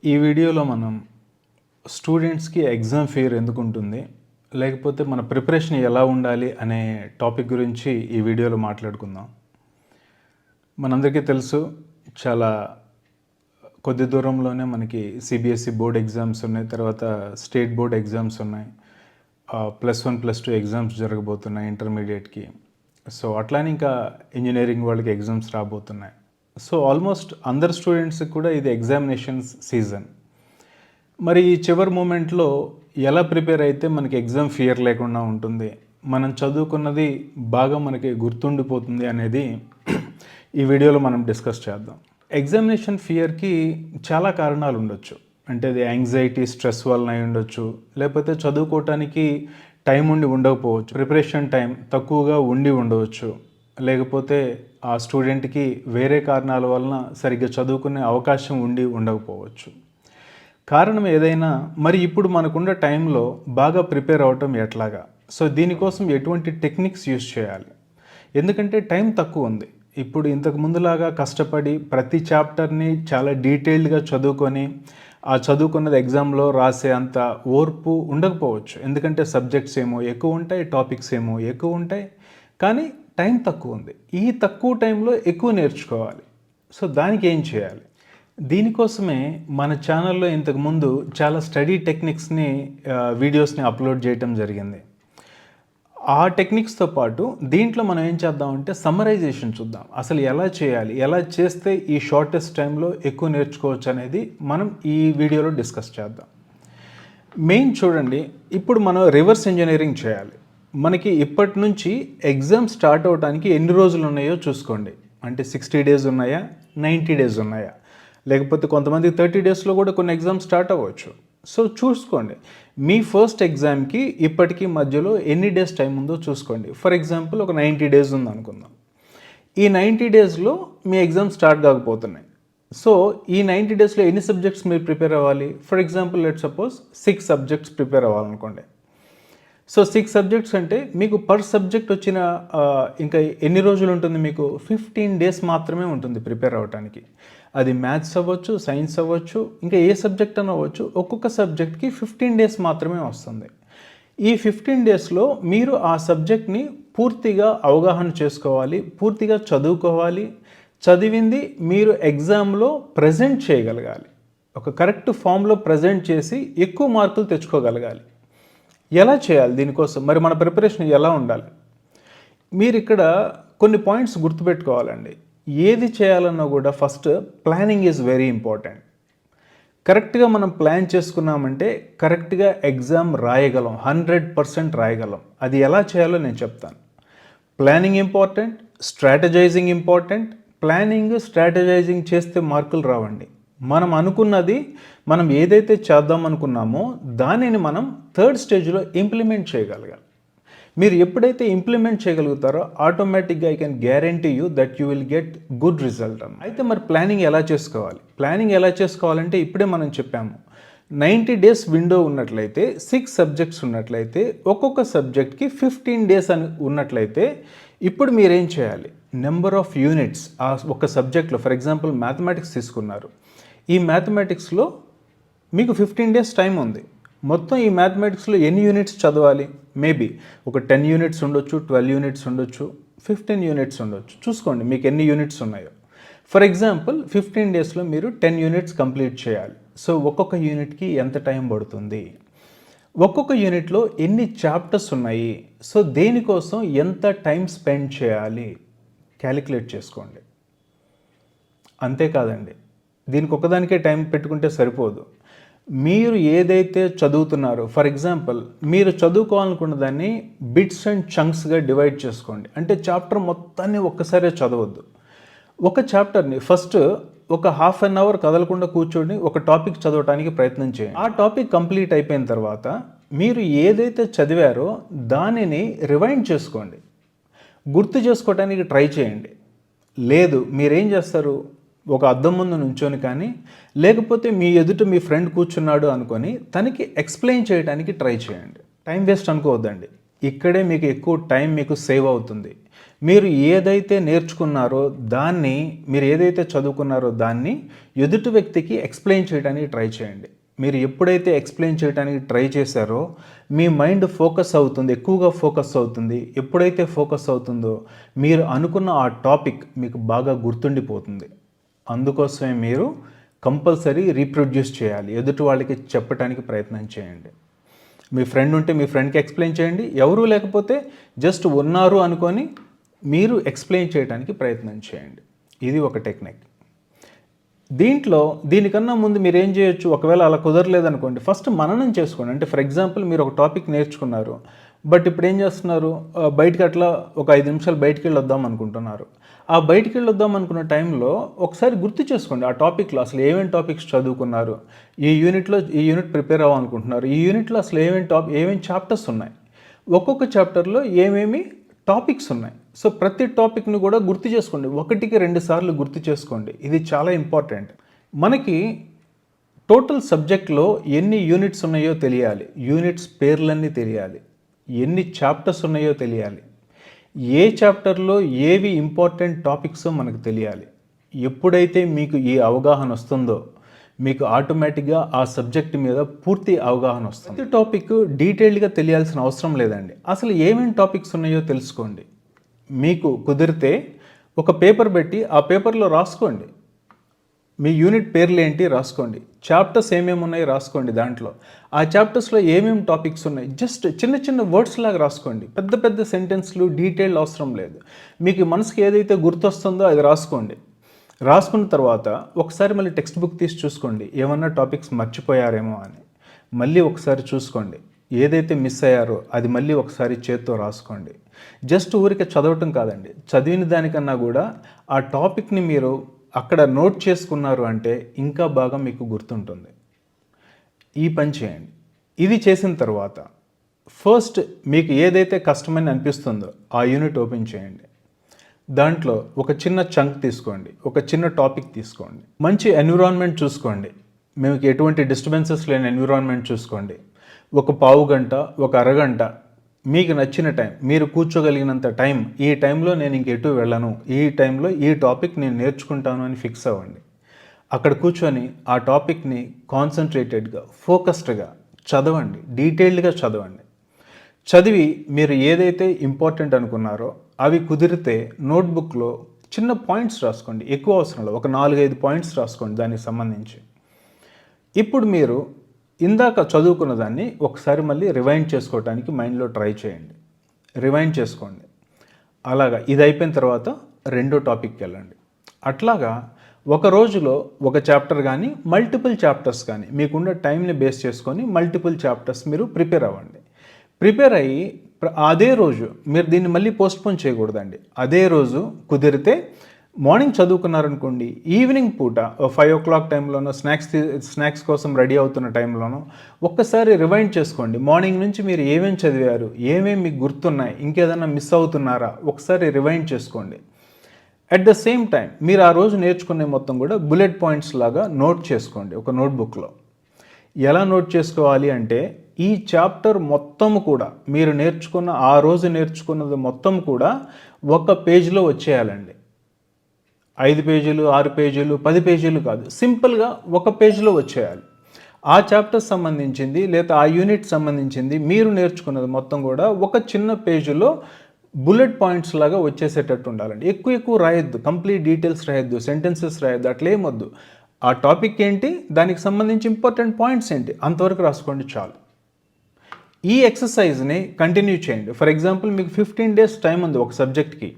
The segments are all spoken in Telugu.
ఈ వీడియోలో మనం స్టూడెంట్స్కి ఎగ్జామ్ ఫియర్ ఎందుకు ఉంటుంది, లేకపోతే మన ప్రిపరేషన్ ఎలా ఉండాలి అనే టాపిక్ గురించి ఈ వీడియోలో మాట్లాడుకుందాం. మనందరికీ తెలుసు, చాలా కొద్ది దూరంలోనే మనకి సిబిఎస్ఈ బోర్డ్ ఎగ్జామ్స్ ఉన్నాయి, తర్వాత స్టేట్ బోర్డ్ ఎగ్జామ్స్ ఉన్నాయి, +1 +2 ఎగ్జామ్స్ జరగబోతున్నాయి ఇంటర్మీడియట్కి. సో అట్లానే ఇంకా ఇంజనీరింగ్ వాళ్ళకి ఎగ్జామ్స్ రాబోతున్నాయి. సో ఆల్మోస్ట్ అందరు స్టూడెంట్స్కి కూడా ఇది ఎగ్జామినేషన్స్ సీజన్. మరి ఈ చివరి మూమెంట్లో ఎలా ప్రిపేర్ అయితే మనకి ఎగ్జామ్ ఫియర్ లేకుండా ఉంటుంది, మనం చదువుకున్నది బాగా మనకి గుర్తుండిపోతుంది అనేది ఈ వీడియోలో మనం డిస్కస్ చేద్దాం. ఎగ్జామినేషన్ ఫియర్కి చాలా కారణాలు ఉండొచ్చు. అంటే అది యాంగ్జైటీ, స్ట్రెస్ వలన అయి ఉండొచ్చు, లేకపోతే చదువుకోవటానికి టైం ఉండి ఉండకపోవచ్చు, ప్రిపరేషన్ టైం తక్కువగా ఉండి ఉండవచ్చు, లేకపోతే ఆ స్టూడెంట్కి వేరే కారణాల వలన సరిగ్గా చదువుకునే అవకాశం ఉండి ఉండకపోవచ్చు. కారణం ఏదైనా, మరి ఇప్పుడు మనకున్న టైంలో బాగా ప్రిపేర్ అవటం ఎట్లాగా, సో దీనికోసం ఎటువంటి టెక్నిక్స్ యూస్ చేయాలి, ఎందుకంటే టైం తక్కువ ఉంది. ఇప్పుడు ఇంతకు ముందులాగా కష్టపడి ప్రతి చాప్టర్ని చాలా డీటెయిల్డ్గా చదువుకొని ఆ చదువుకున్నది ఎగ్జామ్లో రాసే అంత ఓర్పు ఉండకపోవచ్చు, ఎందుకంటే సబ్జెక్ట్స్ ఏమో ఎక్కువ ఉంటాయి, టాపిక్స్ ఏమో ఎక్కువ ఉంటాయి, కానీ టైం తక్కువ ఉంది. ఈ తక్కువ టైంలో ఎక్కువ నేర్చుకోవాలి. సో దానికి ఏం చేయాలి? దీనికోసమే మన ఛానల్లో ఇంతకుముందు చాలా స్టడీ టెక్నిక్స్ని, వీడియోస్ని అప్లోడ్ చేయటం జరిగింది. ఆ టెక్నిక్స్తో పాటు దీంట్లో మనం ఏం చేద్దామంటే సమ్మరైజేషన్ చూద్దాం. అసలు ఎలా చేయాలి, ఎలా చేస్తే ఈ షార్టెస్ట్ టైంలో ఎక్కువ నేర్చుకోవచ్చు అనేది మనం ఈ వీడియోలో డిస్కస్ చేద్దాం. మెయిన్ చూడండి, ఇప్పుడు మనం రివర్స్ ఇంజనీరింగ్ చేయాలి. మనకి ఇప్పటి నుంచి ఎగ్జామ్ స్టార్ట్ అవడానికి ఎన్ని రోజులు ఉన్నాయో చూసుకోండి. అంటే 60 డేస్ ఉన్నాయా, 90 డేస్ ఉన్నాయా, లేకపోతే కొంతమంది 30 డేస్లో కూడా కొన్ని ఎగ్జామ్ స్టార్ట్ అవ్వచ్చు. సో చూసుకోండి, మీ ఫస్ట్ ఎగ్జామ్కి ఇప్పటికీ మధ్యలో ఎన్ని డేస్ టైం ఉందో చూసుకోండి. ఫర్ ఎగ్జాంపుల్ ఒక 90 డేస్ ఉంది అనుకుందాం. ఈ 90 డేస్లో మీ ఎగ్జామ్ స్టార్ట్ కాకపోతున్నాయి. సో ఈ 90 డేస్లో ఎన్ని సబ్జెక్ట్స్ మీరు ప్రిపేర్ అవ్వాలి? For example let suppose 6 subjects prepare అవ్వాలనుకోండి. సో 6 సబ్జెక్ట్స్ అంటే మీకు పర్ సబ్జెక్ట్ వచ్చిన ఇంకా ఎన్ని రోజులు ఉంటుంది? మీకు 15 డేస్ మాత్రమే ఉంటుంది ప్రిపేర్ అవ్వడానికి. అది మ్యాథ్స్ అవ్వచ్చు, సైన్స్ అవ్వచ్చు, ఇంకా ఏ సబ్జెక్ట్ అని అవ్వచ్చు. ఒక్కొక్క సబ్జెక్ట్కి 15 డేస్ మాత్రమే వస్తుంది. ఈ 15 డేస్లో మీరు ఆ సబ్జెక్ట్ని పూర్తిగా అవగాహన చేసుకోవాలి, పూర్తిగా చదువుకోవాలి. చదివింది మీరు ఎగ్జామ్లో ప్రజెంట్ చేయగలగాలి. ఒక కరెక్ట్ ఫామ్లో ప్రజెంట్ చేసి ఎక్కువ మార్కులు తెచ్చుకోగలగాలి. ఎలా చేయాలి దీనికోసం? మరి మన ప్రిపరేషన్ ఎలా ఉండాలి? మీరు ఇక్కడ కొన్ని పాయింట్స్ గుర్తుపెట్టుకోవాలండి. ఏది చేయాలన్నా కూడా first planning is very important. కరెక్ట్గా మనం ప్లాన్ చేసుకున్నామంటే కరెక్ట్గా ఎగ్జామ్ రాయగలం, 100% రాయగలం. అది ఎలా చేయాలో నేను చెప్తాను. Planning important, strategizing important. Planning, strategizing చేస్తే మార్కులు రావండి. మనం అనుకున్నది, మనం ఏదైతే చేద్దాం అనుకున్నామో దానిని మనం 3rd స్టేజ్లో ఇంప్లిమెంట్ చేయగలగాలి. మీరు ఎప్పుడైతే ఇంప్లిమెంట్ చేయగలుగుతారో ఆటోమేటిక్గా I can guarantee you that you will get good result అన్న. అయితే మరి ప్లానింగ్ ఎలా చేసుకోవాలి? ప్లానింగ్ ఎలా చేసుకోవాలంటే ఇప్పుడే మనం చెప్పాము, 90 డేస్ విండో ఉన్నట్లయితే, 6 సబ్జెక్ట్స్ ఉన్నట్లయితే, ఒక్కొక్క సబ్జెక్ట్కి 15 డేస్ అని ఉన్నట్లయితే, ఇప్పుడు మీరేం చేయాలి? నెంబర్ ఆఫ్ యూనిట్స్ ఆ ఒక సబ్జెక్ట్లో, ఫర్ ఎగ్జాంపుల్ మ్యాథమెటిక్స్ తీసుకున్నారు. ఈ మ్యాథమెటిక్స్లో మీకు 15 డేస్ టైం ఉంది. మొత్తం ఈ మ్యాథమెటిక్స్లో ఎన్ని యూనిట్స్ చదవాలి? మేబీ ఒక 10 యూనిట్స్ ఉండొచ్చు, 12 యూనిట్స్ ఉండొచ్చు, 15 యూనిట్స్ ఉండొచ్చు. చూసుకోండి మీకు ఎన్ని యూనిట్స్ ఉన్నాయో. ఫర్ ఎగ్జాంపుల్ 15 డేస్లో మీరు 10 యూనిట్స్ కంప్లీట్ చేయాలి. సో ఒక్కొక్క యూనిట్కి ఎంత టైం పడుతుంది? ఒక్కొక్క యూనిట్లో ఎన్ని చాప్టర్స్ ఉన్నాయి? సో దేనికోసం ఎంత టైం స్పెండ్ చేయాలి? క్యాలిక్యులేట్ చేసుకోండి. అంతేకాదండి, దీనికి ఒక్కదానికే టైం పెట్టుకుంటే సరిపోదు. మీరు ఏదైతే చదువుతున్నారో, ఫర్ ఎగ్జాంపుల్ మీరు చదువుకోవాలనుకున్న దాన్ని బిట్స్ అండ్ చంక్స్గా డివైడ్ చేసుకోండి. అంటే చాప్టర్ మొత్తాన్ని ఒక్కసారే చదవద్దు. ఒక చాప్టర్ని ఫస్ట్ ఒక ½ అన్ అవర్ కదలకుండా కూర్చొని ఒక టాపిక్ చదవడానికి ప్రయత్నం చేయండి. ఆ టాపిక్ కంప్లీట్ అయిపోయిన తర్వాత మీరు ఏదైతే చదివారో దానిని రివైండ్ చేసుకోండి, గుర్తు చేసుకోవడానికి ట్రై చేయండి. లేదు మీరేం చేస్తారు, ఒక అద్దం ముందు నుంచొని కానీ, లేకపోతే మీ ఎదుట మీ ఫ్రెండ్ కూర్చున్నాడు అనుకొని తనకి ఎక్స్ప్లెయిన్ చేయడానికి ట్రై చేయండి. టైం వేస్ట్ అనుకోవద్దండి. ఇక్కడే మీకు ఎక్కువ టైం మీకు సేవ్ అవుతుంది. మీరు ఏదైతే నేర్చుకున్నారో దాన్ని, మీరు ఏదైతే చదువుకున్నారో దాన్ని ఎదుటి వ్యక్తికి ఎక్స్ప్లెయిన్ చేయడానికి ట్రై చేయండి. మీరు ఎప్పుడైతే ఎక్స్ప్లెయిన్ చేయడానికి ట్రై చేశారో మీ మైండ్ ఫోకస్ అవుతుంది, ఎక్కువగా ఫోకస్ అవుతుంది. ఎప్పుడైతే ఫోకస్ అవుతుందో మీరు అనుకున్న ఆ టాపిక్ మీకు బాగా గుర్తుండిపోతుంది. అందుకోసమే మీరు కంపల్సరీ రీప్రొడ్యూస్ చేయాలి. ఎదుటి వాళ్ళకి చెప్పడానికి ప్రయత్నం చేయండి. మీ ఫ్రెండ్ ఉంటే మీ ఫ్రెండ్కి ఎక్స్ప్లెయిన్ చేయండి. ఎవరూ లేకపోతే జస్ట్ ఉన్నారు అనుకొని మీరు ఎక్స్ప్లెయిన్ చేయడానికి ప్రయత్నం చేయండి. ఇది ఒక టెక్నిక్. దీనికన్నా ముందు మీరు ఏం చేయొచ్చు, ఒకవేళ అలా కుదరలేదనుకోండి, ఫస్ట్ మననం చేసుకోండి. అంటే ఫర్ ఎగ్జాంపుల్ మీరు ఒక టాపిక్ నేర్చుకున్నారు, బట్ ఇప్పుడు ఏం చేస్తున్నారు, బయటికి అట్లా ఒక 5 నిమిషాలు బయటికి వెళ్ళొద్దాం అనుకుంటున్నారు. ఆ బయటికి వెళ్ళొద్దాం అనుకున్న టైంలో ఒకసారి గుర్తు చేసుకోండి, ఆ టాపిక్లో అసలు ఏమేమి టాపిక్స్ చదువుకున్నారు, ఈ యూనిట్ ప్రిపేర్ అవ్వాలనుకుంటున్నారు, ఈ యూనిట్లో అసలు ఏమేమి చాప్టర్స్ ఉన్నాయి, ఒక్కొక్క చాప్టర్లో ఏమేమి టాపిక్స్ ఉన్నాయి. సో ప్రతి టాపిక్ను కూడా గుర్తు చేసుకోండి, 1-2 సార్లు గుర్తు చేసుకోండి. ఇది చాలా ఇంపార్టెంట్. మనకి టోటల్ సబ్జెక్ట్లో ఎన్ని యూనిట్స్ ఉన్నాయో తెలియాలి, యూనిట్స్ పేర్లన్నీ తెలియాలి, ఎన్ని చాప్టర్స్ ఉన్నాయో తెలియాలి, ఏ చాప్టర్లో ఏవి ఇంపార్టెంట్ టాపిక్సో మనకు తెలియాలి. ఎప్పుడైతే మీకు ఈ అవగాహన వస్తుందో మీకు ఆటోమేటిక్గా ఆ సబ్జెక్ట్ మీద పూర్తి అవగాహన వస్తుంది. ప్రతి టాపిక్ డీటెయిల్డ్గా తెలియాల్సిన అవసరం లేదండి. అసలు ఏమేమి టాపిక్స్ ఉన్నాయో తెలుసుకోండి. మీకు కుదిరితే ఒక పేపర్ పెట్టి ఆ పేపర్లో రాసుకోండి, మీ యూనిట్ పేర్లు ఏంటి రాసుకోండి, చాప్టర్స్ ఏమేమి ఉన్నాయి రాసుకోండి. దాంట్లో ఆ చాప్టర్స్లో ఏమేమి టాపిక్స్ ఉన్నాయి జస్ట్ చిన్న చిన్న వర్డ్స్ లాగా రాసుకోండి. పెద్ద పెద్ద సెంటెన్స్లు డీటెయిల్ అవసరం లేదు. మీకు మనసుకి ఏదైతే గుర్తొస్తుందో అది రాసుకోండి. రాసుకున్న తర్వాత ఒకసారి మళ్ళీ టెక్స్ట్ బుక్ తీసి చూసుకోండి, ఏమన్నా టాపిక్స్ మర్చిపోయారేమో అని. మళ్ళీ ఒకసారి చూసుకోండి, ఏదైతే మిస్ అయ్యారో అది మళ్ళీ ఒకసారి చేత్తో రాసుకోండి. జస్ట్ ఊరికే చదవటం కాదండి, చదివిన దానికన్నా కూడా ఆ టాపిక్ని మీరు అక్కడ నోట్ చేసుకున్నారు అంటే ఇంకా బాగా మీకు గుర్తుంటుంది. ఈ పని చేయండి. ఇది చేసిన తర్వాత ఫస్ట్ మీకు ఏదైతే కష్టమని అనిపిస్తుందో ఆ యూనిట్ ఓపెన్ చేయండి. దాంట్లో ఒక చిన్న చంక్ తీసుకోండి, ఒక చిన్న టాపిక్ తీసుకోండి, మంచి ఎన్విరాన్మెంట్ చూసుకోండి, మీకు ఎటువంటి డిస్టర్బెన్సెస్ లేని ఎన్విరాన్మెంట్ చూసుకోండి. ఒక పావు గంట, ఒక అరగంట మీకు నచ్చిన టైం, మీరు కూర్చోగలిగినంత టైం, ఈ టైంలో నేను ఇంకెటు వెళ్ళను, ఈ టైంలో ఈ టాపిక్ నేను నేర్చుకుంటాను అని ఫిక్స్ అవ్వండి. అక్కడ కూర్చొని ఆ టాపిక్ని కాన్సన్ట్రేటెడ్గా, ఫోకస్డ్గా చదవండి, డీటెయిల్డ్గా చదవండి. చదివి మీరు ఏదైతే ఇంపార్టెంట్ అనుకున్నారో అవి కుదిరితే నోట్బుక్లో చిన్న పాయింట్స్ రాసుకోండి. ఎక్కువ అవసరంలో ఒక 4-5 పాయింట్స్ రాసుకోండి దానికి సంబంధించి. ఇప్పుడు మీరు ఇందాక చదువుకున్న దాన్ని ఒకసారి మళ్ళీ రివైండ్ చేసుకోవడానికి మైండ్లో ట్రై చేయండి. రివైండ్ చేసుకోండి. అలాగా ఇది అయిపోయిన తర్వాత రెండో టాపిక్కి వెళ్ళండి. అట్లాగా ఒక రోజులో ఒక చాప్టర్ కానీ మల్టిపుల్ చాప్టర్స్ కానీ మీకున్న టైంని బేస్ చేసుకొని మల్టిపుల్ చాప్టర్స్ మీరు ప్రిపేర్ అవ్వండి. ప్రిపేర్ అయ్యి అదే రోజు మీరు దీన్ని మళ్ళీ పోస్ట్పోన్ చేయకూడదండి. అదే రోజు కుదిరితే మార్నింగ్ చదువుకున్నారనుకోండి, ఈవినింగ్ పూట 5 o'clock టైంలోనో స్నాక్స్ కోసం రెడీ అవుతున్న టైంలోనో ఒక్కసారి రివైండ్ చేసుకోండి. మార్నింగ్ నుంచి మీరు ఏమేమి చదివారు, ఏమేమి మీకు గుర్తున్నాయి, ఇంకేదైనా మిస్ అవుతున్నారా ఒకసారి రివైండ్ చేసుకోండి. అట్ ద సేమ్ టైం మీరు ఆ రోజు నేర్చుకునే మొత్తం కూడా బుల్లెట్ పాయింట్స్ లాగా నోట్ చేసుకోండి ఒక నోట్బుక్లో. ఎలా నోట్ చేసుకోవాలి అంటే ఈ చాప్టర్ మొత్తం కూడా మీరు నేర్చుకున్న ఆ రోజు నేర్చుకున్నది మొత్తం కూడా ఒక పేజీలో వచ్చేయాలండి. 5 పేజీలు, 6 పేజీలు, 10 పేజీలు కాదు, సింపుల్గా ఒక పేజీలో వచ్చేయాలి. ఆ చాప్టర్ సంబంధించింది లేదా ఆ యూనిట్ సంబంధించింది మీరు నేర్చుకున్నది మొత్తం కూడా ఒక చిన్న పేజీలో బుల్లెట్ పాయింట్స్ లాగా వచ్చేసేటట్టు ఉండాలండి. ఎక్కువ రాయొద్దు, కంప్లీట్ డీటెయిల్స్ రాయొద్దు, సెంటెన్సెస్ రాయొద్దు, అట్లేమొద్దు. ఆ టాపిక్ ఏంటి, దానికి సంబంధించి ఇంపార్టెంట్ పాయింట్స్ ఏంటి, అంతవరకు రాసుకోండి చాలు. ఈ ఎక్సర్సైజ్ని కంటిన్యూ చేయండి. ఫర్ ఎగ్జాంపుల్ మీకు 15 days టైం ఉంది ఒక సబ్జెక్ట్కి.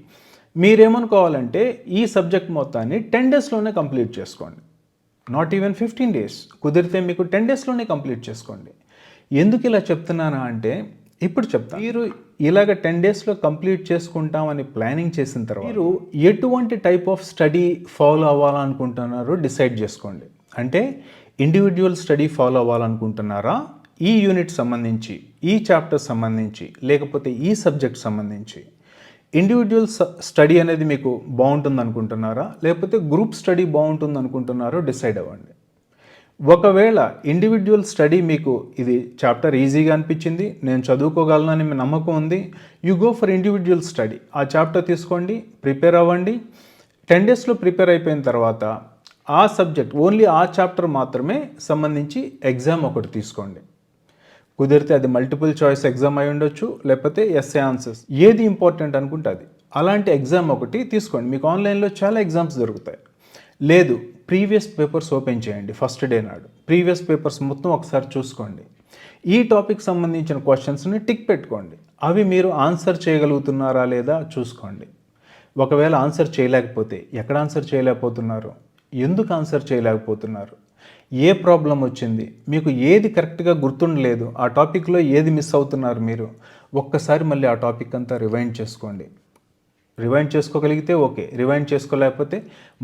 మీరేమనుకోవాలంటే ఈ సబ్జెక్ట్ మొత్తాన్ని 10 daysలోనే కంప్లీట్ చేసుకోండి. నాట్ ఈవెన్ 15 days, కుదిరితే మీకు 10 daysలోనే కంప్లీట్ చేసుకోండి. ఎందుకు ఇలా చెప్తున్నానా అంటే ఇప్పుడు చెప్తాను. మీరు ఇలాగ 10 daysలో కంప్లీట్ చేసుకుంటామని ప్లానింగ్ చేసిన తర్వాత మీరు ఎటువంటి టైప్ ఆఫ్ స్టడీ ఫాలో అవ్వాలనుకుంటున్నారో డిసైడ్ చేసుకోండి. అంటే ఇండివిజువల్ స్టడీ ఫాలో అవ్వాలనుకుంటున్నారా, ఈ యూనిట్ సంబంధించి, ఈ చాప్టర్ సంబంధించి, లేకపోతే ఈ సబ్జెక్ట్ సంబంధించి. ఇండివిజువల్ స్టడీ అనేది మీకు బాగుంటుంది అనుకుంటున్నారా, లేకపోతే గ్రూప్ స్టడీ బాగుంటుంది అనుకుంటున్నారో డిసైడ్ అవ్వండి. ఒకవేళ ఇండివిజువల్ స్టడీ మీకు ఇది చాప్టర్ ఈజీగా అనిపించింది, నేను చదువుకోగలను మీ నమ్మకం ఉంది, you go for individual study. ఆ చాప్టర్ తీసుకోండి, ప్రిపేర్ అవ్వండి. 10 డేస్లో ప్రిపేర్ అయిపోయిన తర్వాత ఆ సబ్జెక్ట్ ఓన్లీ ఆ చాప్టర్ మాత్రమే సంబంధించి ఎగ్జామ్ ఒకటి తీసుకోండి. కుదిరితే అది మల్టిపుల్ చాయిస్ ఎగ్జామ్ అయి ఉండొచ్చు, లేకపోతే ఎస్ఏ ఆన్సర్స్, ఏది ఇంపార్టెంట్ అనుకుంటే అది, అలాంటి ఎగ్జామ్ ఒకటి తీసుకోండి. మీకు ఆన్లైన్లో చాలా ఎగ్జామ్స్ దొరుకుతాయి. లేదు, ప్రీవియస్ పేపర్స్ ఓపెన్ చేయండి. ఫస్ట్ డే నాడు ప్రీవియస్ పేపర్స్ మొత్తం ఒకసారి చూసుకోండి. ఈ టాపిక్ సంబంధించిన క్వశ్చన్స్ని టిక్ పెట్టుకోండి. అవి మీరు ఆన్సర్ చేయగలుగుతున్నారా లేదా చూసుకోండి. ఒకవేళ ఆన్సర్ చేయలేకపోతే ఎక్కడ ఆన్సర్ చేయలేకపోతున్నారు, ఎందుకు ఆన్సర్ చేయలేకపోతున్నారు, ఏ ప్రాబ్లం వచ్చింది, మీకు ఏది కరెక్ట్గా గుర్తుండలేదు, ఆ టాపిక్లో ఏది మిస్ అవుతున్నారు, మీరు ఒక్కసారి మళ్ళీ ఆ టాపిక్ అంతా రివైండ్ చేసుకోండి. రివైండ్ చేసుకోగలిగితే ఓకే, రివైండ్ చేసుకోలేకపోతే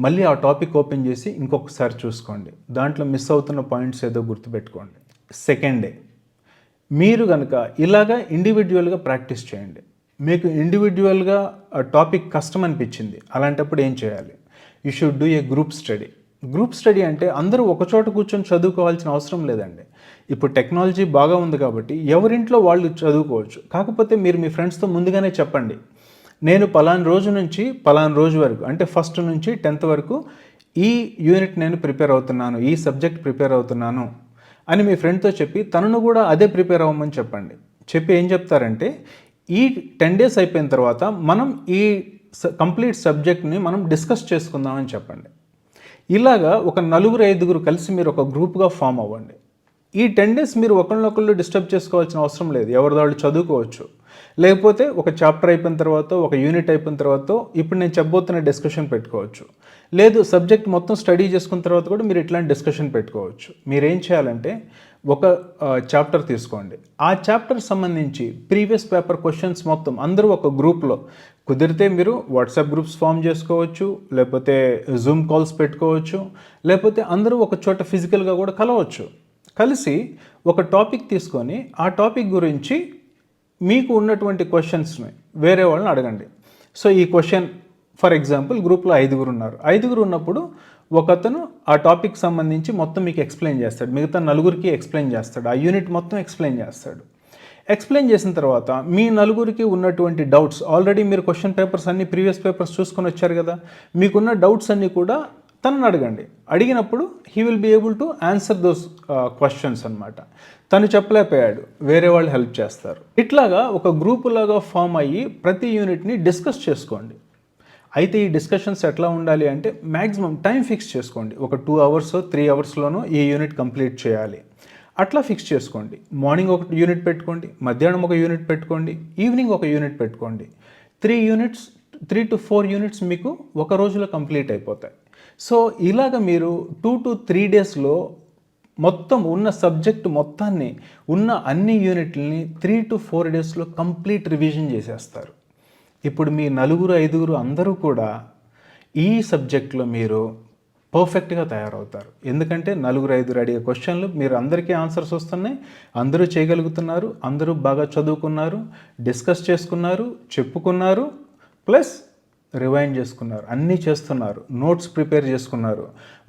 మళ్ళీ ఆ టాపిక్ ఓపెన్ చేసి ఇంకొకసారి చూసుకోండి. దాంట్లో మిస్ అవుతున్న పాయింట్స్ ఏదో గుర్తుపెట్టుకోండి. సెకండ్ డే మీరు కనుక ఇలాగా ఇండివిజువల్గా ప్రాక్టీస్ చేయండి. మీకు ఇండివిజువల్గా టాపిక్ కష్టం అనిపించింది, అలాంటప్పుడు ఏం చేయాలి? You should do a group study. Group study అంటే అందరూ ఒకచోట కూర్చొని చదువుకోవాల్సిన అవసరం లేదండి. ఇప్పుడు టెక్నాలజీ బాగా ఉంది కాబట్టి ఎవరింట్లో వాళ్ళు చదువుకోవచ్చు. కాకపోతే మీరు మీ ఫ్రెండ్స్తో ముందుగానే చెప్పండి, నేను పలానా రోజు నుంచి పలానా రోజు వరకు, అంటే ఫస్ట్ నుంచి 10th వరకు ఈ యూనిట్ నేను ప్రిపేర్ అవుతున్నాను, ఈ సబ్జెక్ట్ ప్రిపేర్ అవుతున్నాను అని మీ ఫ్రెండ్తో చెప్పి తనను కూడా అదే ప్రిపేర్ అవ్వమని చెప్పండి. చెప్పి ఏం చెప్తారంటే, ఈ 10 డేస్ అయిపోయిన తర్వాత మనం ఈ కంప్లీట్ సబ్జెక్ట్ని మనం డిస్కస్ చేసుకుందామని చెప్పండి. ఇలాగా ఒక 4-5 కలిసి మీరు ఒక గ్రూప్గా ఫామ్ అవ్వండి. ఈ 10 డేస్ మీరు ఒకళ్ళనొకళ్ళు డిస్టర్బ్ చేసుకోవాల్సిన అవసరం లేదు, ఎవరిది వాళ్ళు చదువుకోవచ్చు. లేకపోతే ఒక చాప్టర్ అయిపోయిన తర్వాత, ఒక యూనిట్ అయిపోయిన తర్వాత ఇప్పుడు నేను చెప్పబోతున్న డిస్కషన్ పెట్టుకోవచ్చు. లేదు, సబ్జెక్ట్ మొత్తం స్టడీ చేసుకున్న తర్వాత కూడా మీరు ఇట్లాంటి డిస్కషన్ పెట్టుకోవచ్చు. మీరేం చేయాలంటే ఒక చాప్టర్ తీసుకోండి, ఆ చాప్టర్ సంబంధించి ప్రీవియస్ పేపర్ క్వశ్చన్స్ మొత్తం అందరూ ఒక గ్రూప్లో, కుదిరితే మీరు వాట్సాప్ గ్రూప్స్ ఫామ్ చేసుకోవచ్చు, లేకపోతే జూమ్ కాల్స్ పెట్టుకోవచ్చు, లేకపోతే అందరూ ఒక చోట ఫిజికల్గా కూడా కలవచ్చు. కలిసి ఒక టాపిక్ తీసుకొని ఆ టాపిక్ గురించి మీకు ఉన్నటువంటి క్వశ్చన్స్ని వేరే వాళ్ళని అడగండి. సో ఈ క్వశ్చన్ ఫర్ ఎగ్జాంపుల్ గ్రూప్లో 5 ఉన్నారు. 5 ఉన్నప్పుడు ఒకతను ఆ టాపిక్ సంబంధించి మొత్తం మీకు ఎక్స్ప్లెయిన్ చేస్తాడు, మిగతా 4 ఎక్స్ప్లెయిన్ చేస్తాడు, ఆ యూనిట్ మొత్తం ఎక్స్ప్లెయిన్ చేస్తాడు. ఎక్స్ప్లెయిన్ చేసిన తర్వాత మీ 4 ఉన్నటువంటి డౌట్స్, ఆల్రెడీ మీరు క్వశ్చన్ పేపర్స్ అన్ని ప్రీవియస్ పేపర్స్ చూసుకొని వచ్చారు కదా, మీకున్న డౌట్స్ అన్నీ కూడా తనని అడగండి. అడిగినప్పుడు he will be able to answer those questions అనమాట. తను చెప్పలేకపోయాడు, వేరే వాళ్ళు హెల్ప్ చేస్తారు. ఇట్లాగా ఒక గ్రూప్ లాగా ఫామ్ అయ్యి ప్రతి యూనిట్ని డిస్కస్ చేసుకోండి. అయితే ఈ డిస్కషన్స్ ఎట్లా ఉండాలి అంటే మ్యాక్సిమం టైం ఫిక్స్ చేసుకోండి. ఒక 2 hours 3 hours ఈ యూనిట్ కంప్లీట్ చేయాలి అట్లా ఫిక్స్ చేసుకోండి. మార్నింగ్ ఒక యూనిట్ పెట్టుకోండి, మధ్యాహ్నం ఒక యూనిట్ పెట్టుకోండి, ఈవినింగ్ ఒక యూనిట్ పెట్టుకోండి. 3 to 4 యూనిట్స్ మీకు ఒక రోజులో కంప్లీట్ అయిపోతాయి. సో ఇలాగ మీరు 2 to 3 డేస్లో మొత్తం ఉన్న సబ్జెక్టు మొత్తాన్ని, ఉన్న అన్ని యూనిట్లని 3 to 4 డేస్లో కంప్లీట్ రివిజన్ చేసేస్తారు. ఇప్పుడు మీ 4-5 అందరూ కూడా ఈ సబ్జెక్ట్లో మీరు పర్ఫెక్ట్గా తయారవుతారు. ఎందుకంటే 4-5 అడిగే క్వశ్చన్లు మీరు అందరికీ ఆన్సర్స్ వస్తున్నాయి, అందరూ చేయగలుగుతున్నారు, అందరూ బాగా చదువుకున్నారు, డిస్కస్ చేసుకున్నారు, చెప్పుకున్నారు, ప్లస్ రివైండ్ చేసుకున్నారు, అన్నీ చేస్తున్నారు, నోట్స్ ప్రిపేర్ చేసుకున్నారు.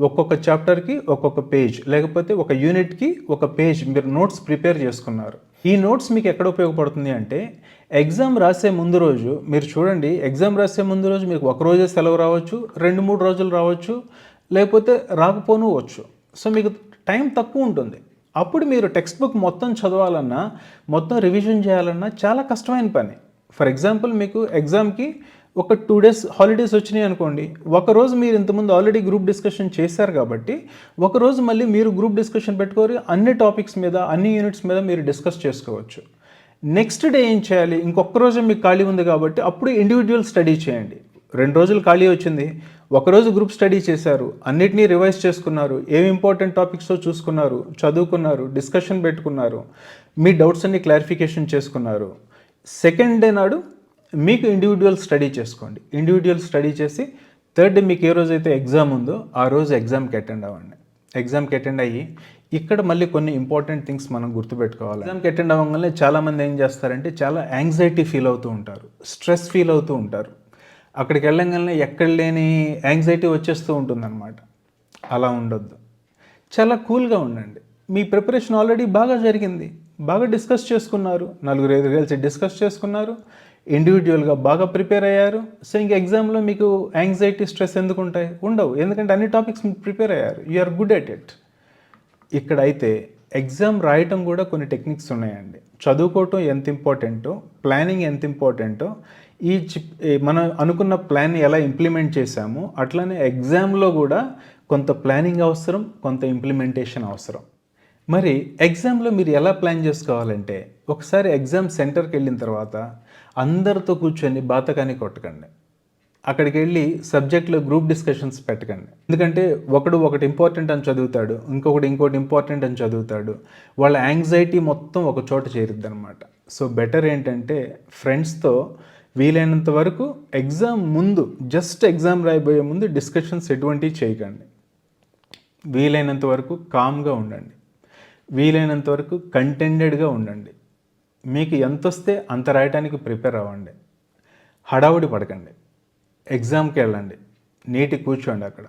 ఒక్కొక్క చాప్టర్కి ఒక్కొక్క పేజ్, లేకపోతే ఒక యూనిట్కి ఒక పేజ్ మీరు నోట్స్ ప్రిపేర్ చేసుకున్నారు. ఈ నోట్స్ మీకు ఎక్కడ ఉపయోగపడుతుంది అంటే ఎగ్జామ్ రాసే ముందు రోజు మీరు చూడండి, ఎగ్జామ్ రాసే ముందు రోజు మీకు ఒక రోజే సెలవు రావచ్చు, 2-3 రోజులు రావచ్చు, లేకపోతే రాకపోను వచ్చు. సో మీకు టైం తక్కువ ఉంటుంది. అప్పుడు మీరు టెక్స్ట్ బుక్ మొత్తం చదవాలన్నా, మొత్తం రివిజన్ చేయాలన్నా చాలా కష్టమైన పని. ఫర్ ఎగ్జాంపుల్ మీకు ఎగ్జామ్కి ఒక 2 days హాలిడేస్ వచ్చినాయి అనుకోండి, ఒకరోజు మీరు ఇంతకుముందు ఆల్రెడీ గ్రూప్ డిస్కషన్ చేశారు కాబట్టి ఒకరోజు మళ్ళీ మీరు గ్రూప్ డిస్కషన్ పెట్టుకోరు, అన్ని టాపిక్స్ మీద, అన్ని యూనిట్స్ మీద మీరు డిస్కస్ చేసుకోవచ్చు. నెక్స్ట్ డే ఏం చేయాలి, ఇంకొక రోజు మీకు ఖాళీ ఉంది కాబట్టి అప్పుడు ఇండివిజువల్ స్టడీ చేయండి. 2 రోజులు ఖాళీ వచ్చింది, ఒకరోజు గ్రూప్ స్టడీ చేశారు, అన్నిటినీ రివైజ్ చేసుకున్నారు, ఏమి ఇంపార్టెంట్ టాపిక్స్తో చూసుకున్నారు, చదువుకున్నారు, డిస్కషన్ పెట్టుకున్నారు, మీ డౌట్స్ అన్ని క్లారిఫికేషన్ చేసుకున్నారు. సెకండ్ డే నాడు మీకు ఇండివిజువల్ స్టడీ చేసుకోండి. ఇండివిజువల్ స్టడీ చేసి 3rd డే మీకు ఏ రోజైతే ఎగ్జామ్ ఉందో ఆ రోజు ఎగ్జామ్కి అటెండ్ అవ్వండి. ఎగ్జామ్కి అటెండ్ అయ్యి ఇక్కడ మళ్ళీ కొన్ని ఇంపార్టెంట్ థింగ్స్ మనం గుర్తుపెట్టుకోవాలి. ఎగ్జామ్కి అటెండ్ అవ్వగానే చాలామంది ఏం చేస్తారంటే చాలా యాంగ్జైటీ ఫీల్ అవుతూ ఉంటారు, స్ట్రెస్ ఫీల్ అవుతూ ఉంటారు. అక్కడికి వెళ్ళగానే ఎక్కడ లేని యాంగ్జైటీ వచ్చేస్తూ ఉంటుందన్నమాట. అలా ఉండొద్దు. చాలా కూల్గా ఉండండి. మీ ప్రిపరేషన్ ఆల్రెడీ బాగా జరిగింది, బాగా డిస్కస్ చేసుకున్నారు, 4-5 కలిసి డిస్కస్ చేసుకున్నారు, ఇండివిజువల్గా బాగా ప్రిపేర్ అయ్యారు. సో ఇంక ఎగ్జామ్లో మీకు యాంగ్జైటీ, స్ట్రెస్ ఎందుకు ఉంటాయి? ఉండవు. ఎందుకంటే అన్ని టాపిక్స్ మీకు ప్రిపేర్ అయ్యారు, you are good at it. ఇక్కడైతే ఎగ్జామ్ రాయటం కూడా కొన్ని టెక్నిక్స్ ఉన్నాయండి. చదువుకోవటం ఎంత ఇంపార్టెంటో, ప్లానింగ్ ఎంత ఇంపార్టెంటో, మనం అనుకున్న ప్లాన్ ఎలా ఇంప్లిమెంట్ చేశామో అట్లనే ఎగ్జామ్లో కూడా కొంత ప్లానింగ్ అవసరం, కొంత ఇంప్లిమెంటేషన్ అవసరం. మరి ఎగ్జామ్లో మీరు ఎలా ప్లాన్ చేసుకోవాలంటే, ఒకసారి ఎగ్జామ్ సెంటర్కి వెళ్ళిన తర్వాత అందరితో కూర్చొని బాతకాన్ని కొట్టకండి. అక్కడికి వెళ్ళి సబ్జెక్ట్లో గ్రూప్ డిస్కషన్స్ పెట్టకండి. ఎందుకంటే ఒకటి ఇంపార్టెంట్ అని చదువుతాడు, ఇంకోటి ఇంపార్టెంట్ అని చదువుతాడు. వాళ్ళ యాంగ్జైటీ మొత్తం ఒక చోట చేరుద్ది అనమాట. సో బెటర్ ఏంటంటే ఫ్రెండ్స్తో వీలైనంత వరకు ఎగ్జామ్ ముందు, జస్ట్ ఎగ్జామ్ రాయబోయే ముందు డిస్కషన్స్ ఎటువంటివి చేయకండి. వీలైనంత వరకు కామ్గా ఉండండి, వీలైనంత వరకు కంటెంటెడ్గా ఉండండి. మీకు ఎంత వస్తే అంత రాయటానికి ప్రిపేర్ అవ్వండి. హడావుడి పడకండి. ఎగ్జామ్కి వెళ్ళండి, నీటి కూర్చోండి అక్కడ.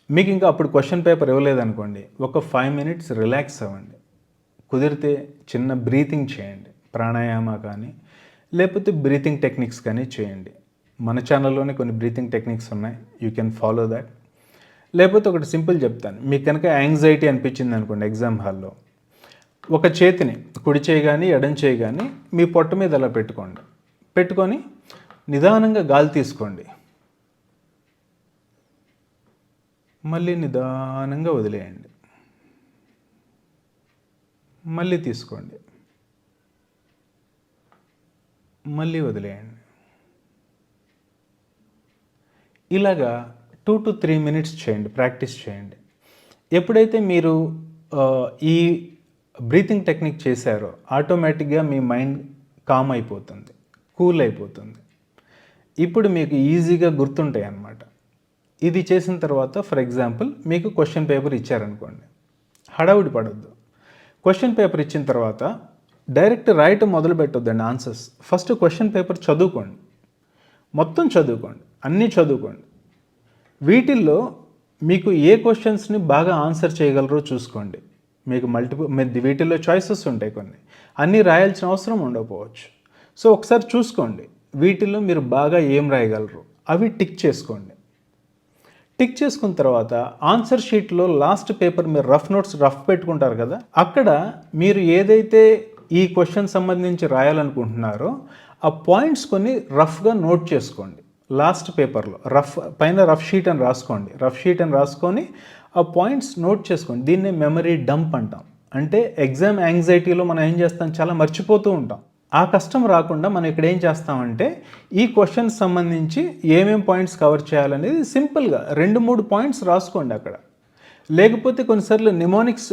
మీకు ఇంకా అప్పుడు క్వశ్చన్ పేపర్ ఇవ్వలేదనుకోండి, ఒక 5 minutes రిలాక్స్ అవ్వండి. కుదిరితే చిన్న బ్రీతింగ్ చేయండి, ప్రాణాయామ కానీ లేకపోతే బ్రీతింగ్ టెక్నిక్స్ కానీ చేయండి. మన ఛానల్లోనే కొన్ని బ్రీతింగ్ టెక్నిక్స్ ఉన్నాయి, యూ కెన్ ఫాలో దాట్. లేకపోతే ఒకటి సింపుల్ చెప్తాను, మీకు కనుక యాంగ్జైటీ అనిపించింది అనుకోండి ఎగ్జామ్ హాల్లో, ఒక చేతిని కుడి చేయి కానీ ఎడం చేయి కానీ మీ పొట్ట మీద అలా పెట్టుకొని నిదానంగా గాలి తీసుకోండి, మళ్ళీ నిదానంగా వదిలేయండి, మళ్ళీ తీసుకోండి, మళ్ళీ వదిలేయండి. ఇలాగా 2 to 3 minutes చేయండి, ప్రాక్టీస్ చేయండి. ఎప్పుడైతే మీరు ఈ బ్రీతింగ్ టెక్నిక్ చేశారో ఆటోమేటిక్గా మీ మైండ్ కామ్ అయిపోతుంది, కూల్ అయిపోతుంది. ఇప్పుడు మీకు ఈజీగా గుర్తుంటాయి అన్నమాట. ఇది చేసిన తర్వాత ఫర్ ఎగ్జాంపుల్ మీకు క్వశ్చన్ పేపర్ ఇచ్చారనుకోండి, హడావుడి పడొద్దు. క్వశ్చన్ పేపర్ ఇచ్చిన తర్వాత డైరెక్ట్ రాయటం మొదలు పెట్టొద్దండి ఆన్సర్స్. ఫస్ట్ క్వశ్చన్ పేపర్ చదువుకోండి, మొత్తం చదువుకోండి, అన్నీ చదువుకోండి. వీటిల్లో మీకు ఏ క్వశ్చన్స్ని బాగా ఆన్సర్ చేయగలరో చూసుకోండి. మీకు వీటిల్లో చాయిసెస్ ఉంటాయి, కొన్ని అన్నీ రాయాల్సిన అవసరం ఉండకపోవచ్చు. సో ఒకసారి చూసుకోండి వీటిల్లో మీరు బాగా ఏం రాయగలరు, అవి టిక్ చేసుకోండి. టిక్ చేసుకున్న తర్వాత ఆన్సర్ షీట్లో లాస్ట్ పేపర్ మీరు రఫ్ పెట్టుకుంటారు కదా, అక్కడ మీరు ఏదైతే ఈ క్వశ్చన్ సంబంధించి రాయాలనుకుంటున్నారో ఆ పాయింట్స్ కొన్ని రఫ్గా నోట్ చేసుకోండి. లాస్ట్ పేపర్లో పైన రఫ్ షీట్ అని రాసుకొని ఆ పాయింట్స్ నోట్ చేసుకోండి. దీన్నే మెమరీ డంప్ అంటాం. అంటే ఎగ్జామ్ యాంగ్జైటీలో మనం ఏం చేస్తాం, చాలా మర్చిపోతూ ఉంటాం. ఆ కష్టం రాకుండా మనం ఇక్కడ ఏం చేస్తామంటే ఈ క్వశ్చన్ సంబంధించి ఏమేం పాయింట్స్ కవర్ చేయాలనేది సింపుల్గా 2-3 పాయింట్స్ రాసుకోండి అక్కడ. లేకపోతే కొన్నిసార్లు నెమోనిక్స్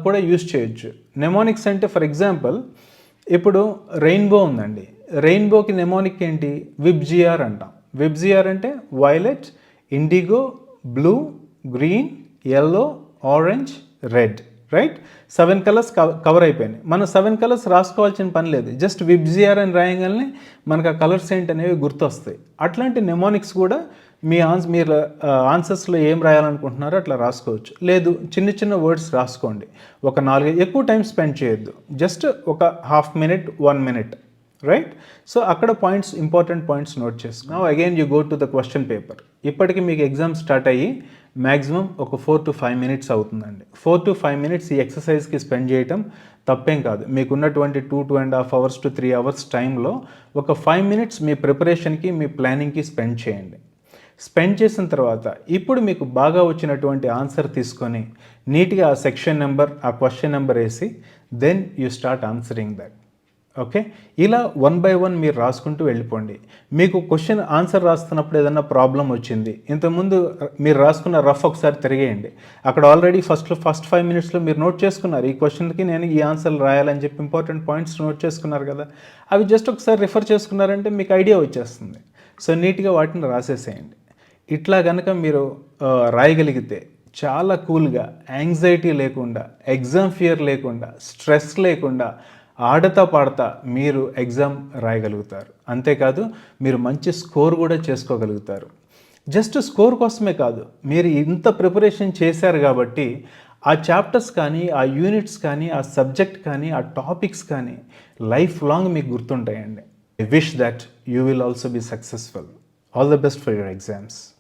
కూడా యూజ్ చేయొచ్చు. నెమోనిక్స్ అంటే ఫర్ ఎగ్జాంపుల్ ఇప్పుడు రెయిన్బో ఉందండి, రెయిన్బోకి నెమోనిక్ ఏంటి, విబ్జిఆర్ అంటాం. విబ్జిఆర్ అంటే violet, IndiGo, blue, green, yellow, orange, red, right? 7 colours cover అయిపోయినాయి. మనం 7 కలర్స్ రాసుకోవాల్సిన పని లేదు, జస్ట్ విబ్జిఆర్ అని రాయగానే మనకు ఆ కలర్స్ ఏంటనేవి గుర్తొస్తాయి. అట్లాంటి నెమోనిక్స్ కూడా మీరు ఆన్సర్స్లో ఏం రాయాలనుకుంటున్నారో అట్లా రాసుకోవచ్చు. లేదు చిన్న వర్డ్స్ రాసుకోండి, ఒక 4, ఎక్కువ టైం స్పెండ్ చేయొద్దు, జస్ట్ ఒక 1/2 minute 1 minute, రైట్? సో అక్కడ ఇంపార్టెంట్ పాయింట్స్ నోట్ చేసుకో. Again you go to the question paper. ఇప్పటికి మీకు ఎగ్జామ్ స్టార్ట్ అయ్యి మ్యాక్సిమం ఒక 4 to 5 minutes అవుతుందండి. 4 to 5 minutes ఈ ఎక్సర్సైజ్కి స్పెండ్ చేయటం తప్పేం కాదు. మీకున్నటువంటి 2.5 hours to 3 hours టైంలో ఒక 5 minutes మీ ప్రిపరేషన్కి, మీ ప్లానింగ్కి స్పెండ్ చేయండి. స్పెండ్ చేసిన తర్వాత ఇప్పుడు మీకు బాగా వచ్చినటువంటి ఆన్సర్ తీసుకొని నీట్గా ఆ సెక్షన్ నెంబర్, ఆ క్వశ్చన్ నెంబర్ వేసి then you start answering that. Okay, ఇలా 1 by 1 మీరు రాసుకుంటూ వెళ్ళిపోండి. మీకు క్వశ్చన్ ఆన్సర్ రాస్తున్నప్పుడు ఏదన్నా ప్రాబ్లం వచ్చింది, ఇంతకుముందు మీరు రాసుకున్న రఫ్ ఒకసారి తిరిగేయండి. అక్కడ ఆల్రెడీ ఫస్ట్ 5 minutesలో మీరు నోట్ చేసుకున్నారు, ఈ క్వశ్చన్కి నేను ఈ ఆన్సర్లు రాయాలని చెప్పి ఇంపార్టెంట్ పాయింట్స్ నోట్ చేసుకున్నారు కదా, అవి జస్ట్ ఒకసారి రిఫర్ చేసుకున్నారంటే మీకు ఐడియా వచ్చేస్తుంది. సో నీట్గా వాటిని రాసేసేయండి. ఇట్లా కనుక మీరు రాయగలిగితే చాలా కూల్గా, యాంగ్జైటీ లేకుండా, ఎగ్జామ్ ఫియర్ లేకుండా, స్ట్రెస్ లేకుండా, ఆడతా పాడతా మీరు ఎగ్జామ్ రాయగలుగుతారు. అంతేకాదు మీరు మంచి స్కోర్ కూడా చేసుకోగలుగుతారు. జస్ట్ స్కోర్ కోసమే కాదు, మీరు ఇంత ప్రిపరేషన్ చేశారు కాబట్టి ఆ చాప్టర్స్ కానీ, ఆ యూనిట్స్ కానీ, ఆ సబ్జెక్ట్ కానీ, ఆ టాపిక్స్ కానీ లైఫ్ లాంగ్ మీకు గుర్తుంటాయండి. I wish that you will also be successful. All the best for your exams.